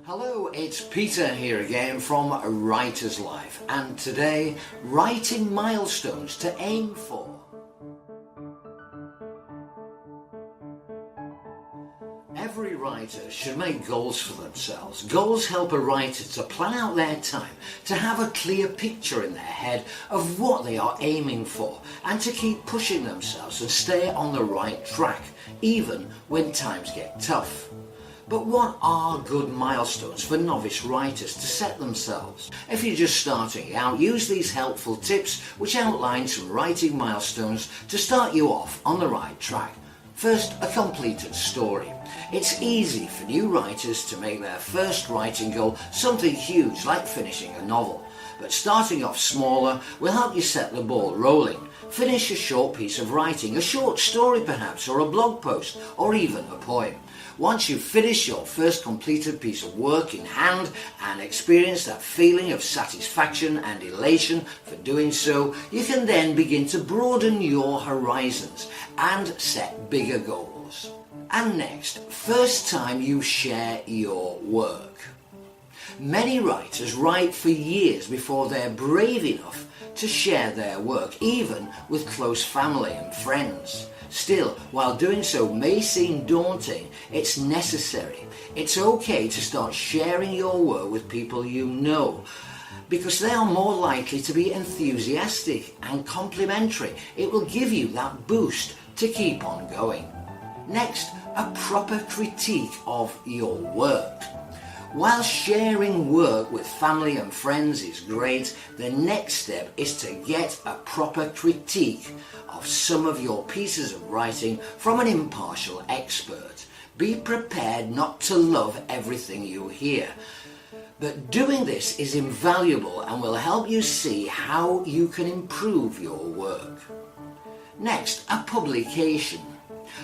Hello, it's Peter here again from Writer's Life, and today, writing milestones to aim for. Every writer should make goals for themselves. Goals help a writer to plan out their time, to have a clear picture in their head of what they are aiming for, and to keep pushing themselves and stay on the right track, even when times get tough. But what are good milestones for novice writers to set themselves? If you're just starting out, use these helpful tips which outline some writing milestones to start you off on the right track. First, a completed story. It's easy for new writers to make their first writing goal something huge like finishing a novel. But starting off smaller will help you set the ball rolling. Finish a short piece of writing, a short story perhaps, or a blog post, or even a poem. Once you finish your first completed piece of work in hand and experience that feeling of satisfaction and elation for doing so, you can then begin to broaden your horizons and set bigger goals. And next, first time you share your work. Many writers write for years before they're brave enough to share their work, even with close family and friends. Still, while doing so may seem daunting, it's necessary. It's okay to start sharing your work with people you know, because they are more likely to be enthusiastic and complimentary. It will give you that boost to keep on going. Next, a proper critique of your work. While sharing work with family and friends is great, the next step is to get a proper critique of some of your pieces of writing from an impartial expert. Be prepared not to love everything you hear, but doing this is invaluable and will help you see how you can improve your work. Next, a publication.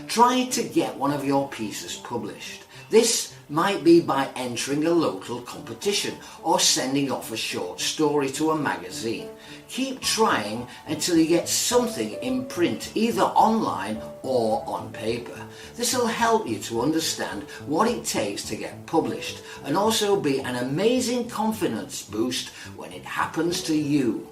Try to get one of your pieces published. This might be by entering a local competition or sending off a short story to a magazine. Keep trying until you get something in print, either online or on paper. This will help you to understand what it takes to get published and also be an amazing confidence boost when it happens to you.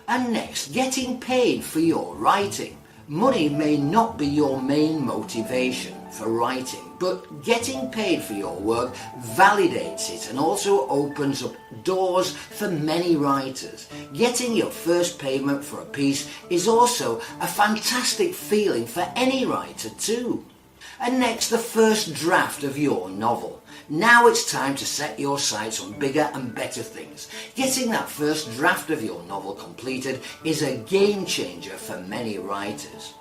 And next, getting paid for your writing. Money may not be your main motivation for writing, but getting paid for your work validates it and also opens up doors for many writers. Getting your first payment for a piece is also a fantastic feeling for any writer too. And next, the first draft of your novel. Now it's time to set your sights on bigger and better things. Getting that first draft of your novel completed is a game changer for many writers.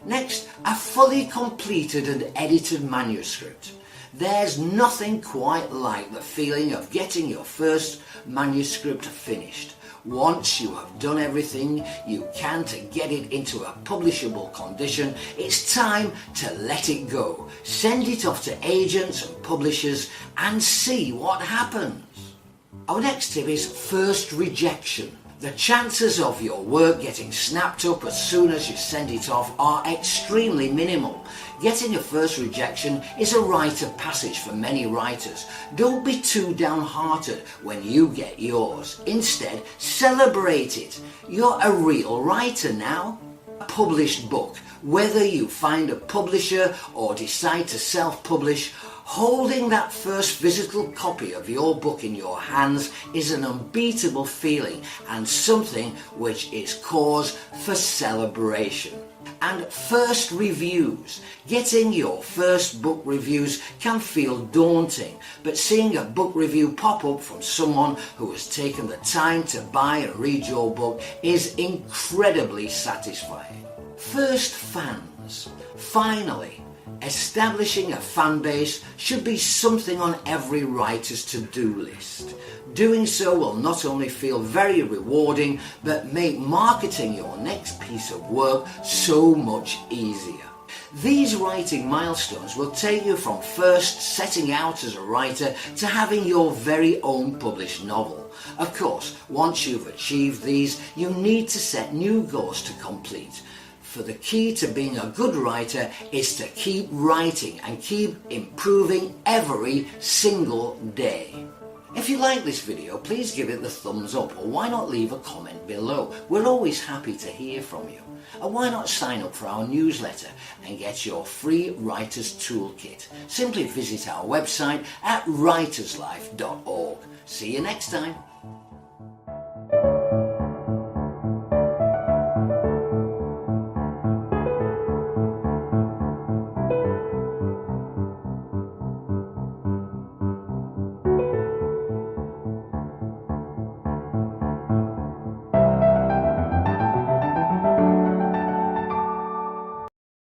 Next, a fully completed and edited manuscript. There's nothing quite like the feeling of getting your first manuscript finished. Once you have done everything you can to get it into a publishable condition, it's time to let it go. Send it off to agents and publishers and see what happens. Our next tip is first rejection. The chances of your work getting snapped up as soon as you send it off are extremely minimal. Getting a first rejection is a rite of passage for many writers. Don't be too downhearted when you get yours. Instead, celebrate it. You're a real writer now. A published book, whether you find a publisher or decide to self-publish, holding that first physical copy of your book in your hands is an unbeatable feeling and something which is cause for celebration. And first reviews. Getting your first book reviews can feel daunting, but seeing a book review pop up from someone who has taken the time to buy and read your book is incredibly satisfying. First fans. Finally, establishing a fan base should be something on every writer's to-do list. Doing so will not only feel very rewarding, but make marketing your next piece of work so much easier. These writing milestones will take you from first setting out as a writer to having your very own published novel. Of course, once you've achieved these, you need to set new goals to complete. for the key to being a good writer is to keep writing and keep improving every single day. If you like this video, please give it the thumbs up, or why not leave a comment below? We're always happy to hear from you. And why not sign up for our newsletter and get your free Writer's Toolkit? Simply visit our website at writerslife.org. See you next time.